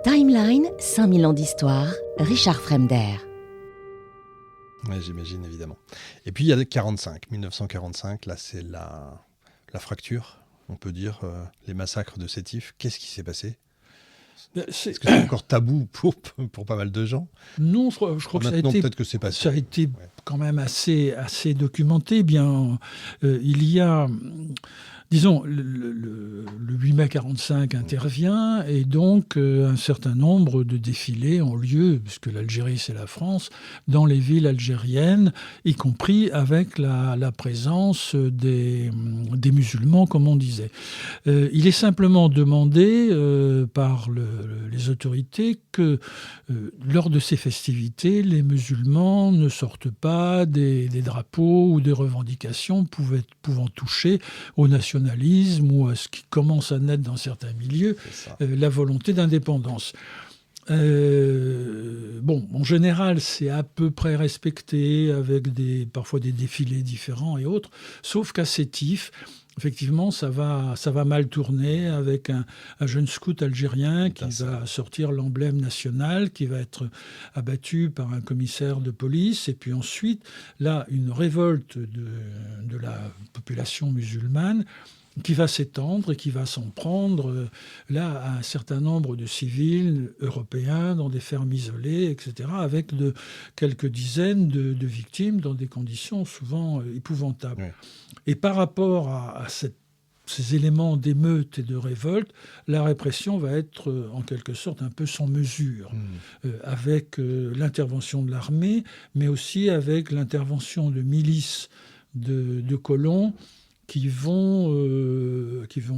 Timeline, 5000 ans d'histoire, Richard Fremder. Oui, j'imagine, évidemment. Et puis, il y a 1945, là, c'est la fracture, on peut dire, les massacres de Sétif. Qu'est-ce qui s'est passé ? Est-ce que c'est encore tabou pour pas mal de gens ? Non, je crois que peut-être que c'est passé. Ça a été quand même assez documenté. Bien, il y a... Disons, le 8 mai 45 intervient et donc un certain nombre de défilés ont lieu, puisque l'Algérie c'est la France, dans les villes algériennes, y compris avec la présence des musulmans, comme on disait. Il est simplement demandé par les autorités que lors de ces festivités, les musulmans ne sortent pas des drapeaux ou des revendications pouvant toucher au nationalisme ou à ce qui commence à naître dans certains milieux, la volonté d'indépendance. En général, c'est à peu près respecté, avec parfois des défilés différents et autres, sauf qu'à Sétif, effectivement, ça va mal tourner avec un jeune scout algérien qui va sortir l'emblème national, qui va être abattu par un commissaire de police. Et puis ensuite, là, une révolte de la population musulmane qui va s'étendre et qui va s'en prendre là à un certain nombre de civils européens dans des fermes isolées, etc., avec quelques dizaines de victimes dans des conditions souvent épouvantables. Oui. Et par rapport à ces éléments d'émeute et de révolte, la répression va être en quelque sorte un peu sans mesure, avec l'intervention de l'armée, mais aussi avec l'intervention de milices de colons qui vont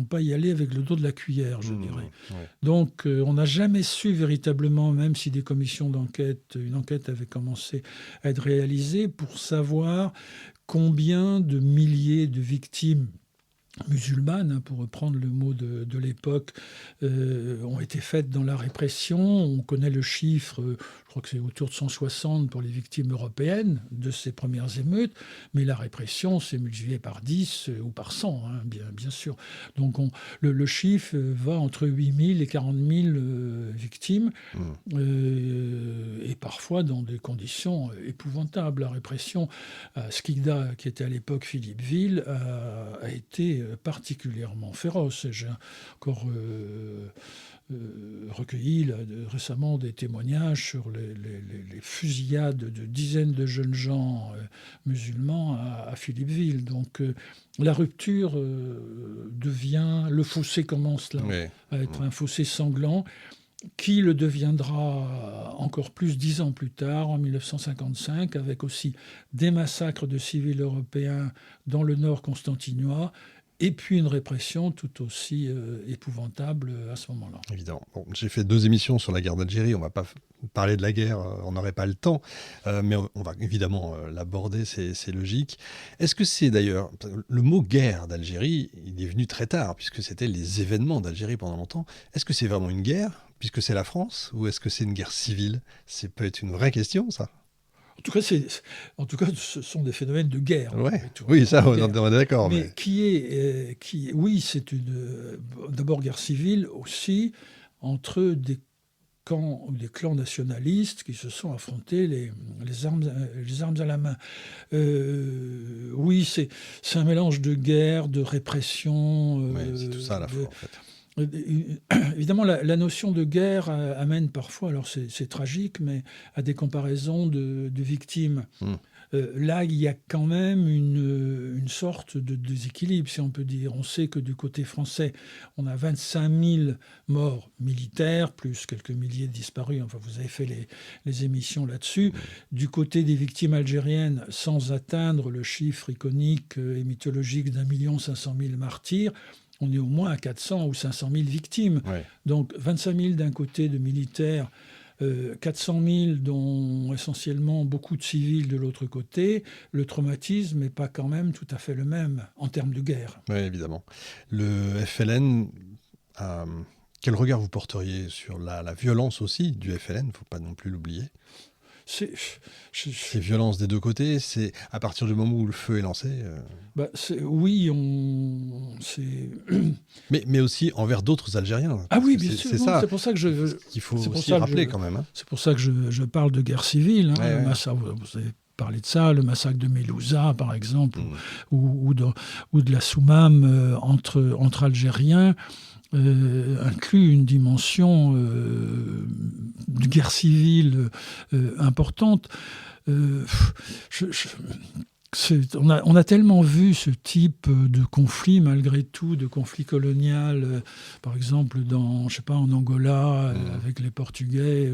pas y aller avec le dos de la cuillère, je dirais. Ouais. Donc, on n'a jamais su véritablement, même si des commissions d'enquête, une enquête avait commencé à être réalisée, pour savoir combien de milliers de victimes musulmanes, pour reprendre le mot de l'époque, ont été faites dans la répression. On connaît le chiffre, je crois que c'est autour de 160 pour les victimes européennes de ces premières émeutes, mais la répression s'est multipliée par 10 ou par 100, bien sûr. Donc le chiffre va entre 8 000 et 40 000 victimes, et parfois dans des conditions épouvantables. La répression à Skikda, qui était à l'époque Philippeville, a été particulièrement féroce. J'ai encore recueilli récemment des témoignages sur les fusillades de dizaines de jeunes gens musulmans à Philippeville. Donc la rupture devient... Le fossé commence là à être un fossé sanglant, qui le deviendra encore plus 10 ans plus tard, en 1955, avec aussi des massacres de civils européens dans le nord constantinois, et puis une répression tout aussi épouvantable à ce moment-là. Évidemment. Bon, j'ai fait 2 émissions sur la guerre d'Algérie, on ne va pas parler de la guerre, on n'aurait pas le temps, mais on va évidemment l'aborder, c'est logique. Est-ce que c'est d'ailleurs, le mot guerre d'Algérie, il est venu très tard, puisque c'était les événements d'Algérie pendant longtemps. Est-ce que c'est vraiment une guerre, puisque c'est la France, ou est-ce que c'est une guerre civile ? C'est peut-être une vraie question, ça. En tout cas, ce sont des phénomènes de guerre. Ouais. Oui, ça, on est d'accord. Mais oui, c'est d'abord guerre civile aussi, entre des camps ou des clans nationalistes qui se sont affrontés les armes à la main. Oui, c'est un mélange de guerre, de répression. C'est tout ça à la fois, en fait. Évidemment, la notion de guerre amène parfois, alors c'est tragique, mais à des comparaisons de victimes. Là, il y a quand même une sorte de déséquilibre, si on peut dire. On sait que du côté français, on a 25 000 morts militaires, plus quelques milliers de disparus. Enfin, vous avez fait les émissions là-dessus. Du côté des victimes algériennes, sans atteindre le chiffre iconique et mythologique d'1 500 000 martyrs, on est au moins à 400 ou 500 000 victimes. Ouais. Donc 25 000 d'un côté de militaires, 400 000 dont essentiellement beaucoup de civils de l'autre côté. Le traumatisme n'est pas quand même tout à fait le même en termes de guerre. Oui, évidemment. Le FLN, quel regard vous porteriez sur la violence aussi du FLN ? Il ne faut pas non plus l'oublier. Ces violences des deux côtés, c'est à partir du moment où le feu est lancé. Oui, mais aussi envers d'autres Algériens. Ah oui, bien sûr. C'est ça. C'est pour ça que qu'il faut aussi rappeler quand même. C'est pour ça que je parle de guerre civile. Ouais, ouais. Massacre, vous avez parlé de ça, le massacre de Mélouza, par exemple, ou de la Soumam entre Algériens. Inclut une dimension de guerre civile importante. On a tellement vu ce type de conflit, malgré tout, de conflit colonial, par exemple en Angola, avec les Portugais,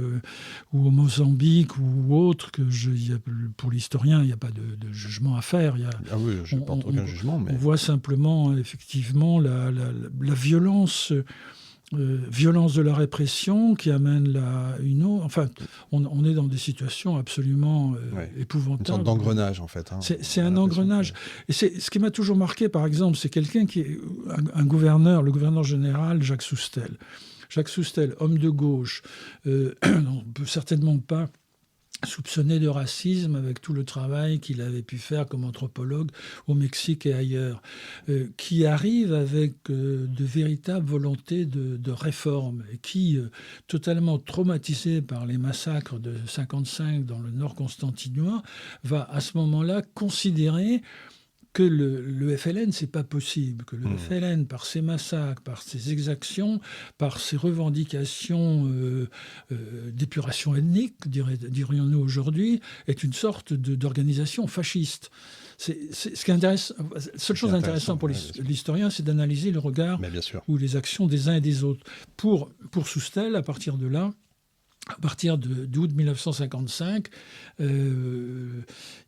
ou au Mozambique, ou autre, pour l'historien, il n'y a pas de jugement à faire. Ah oui, je ne porte aucun jugement. Mais... On voit simplement, effectivement, la violence... violence de la répression qui amène une autre. Enfin, on est dans des situations absolument épouvantables. Une sorte d'engrenage, en fait. C'est un engrenage. Et ce qui m'a toujours marqué, par exemple, c'est quelqu'un qui est un gouverneur, le gouverneur général Jacques Soustelle. Jacques Soustelle, homme de gauche, on ne peut certainement pas soupçonné de racisme avec tout le travail qu'il avait pu faire comme anthropologue au Mexique et ailleurs, qui arrive avec de véritables volontés de réforme et qui, totalement traumatisé par les massacres de 1955 dans le nord constantinois, va à ce moment-là considérer que le FLN, c'est pas possible, que le FLN, par ses massacres, par ses exactions, par ses revendications d'épuration ethnique, dirions-nous aujourd'hui, est une sorte d'organisation fasciste. C'est ce qui intéresse. La seule chose intéressante pour l'historien, c'est d'analyser le regard ou les actions des uns et des autres. Pour Soustelle, à partir de là, à partir d'août 1955,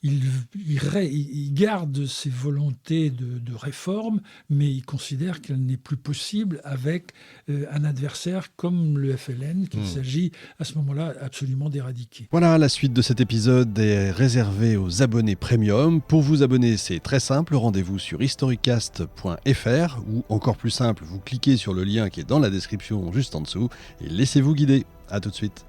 il garde ses volontés de réforme, mais il considère qu'elle n'est plus possible avec un adversaire comme le FLN, qu'il s'agit à ce moment-là absolument d'éradiquer. Voilà, la suite de cet épisode est réservée aux abonnés premium. Pour vous abonner, c'est très simple, rendez-vous sur historicast.fr ou encore plus simple, vous cliquez sur le lien qui est dans la description juste en dessous et laissez-vous guider. À tout de suite.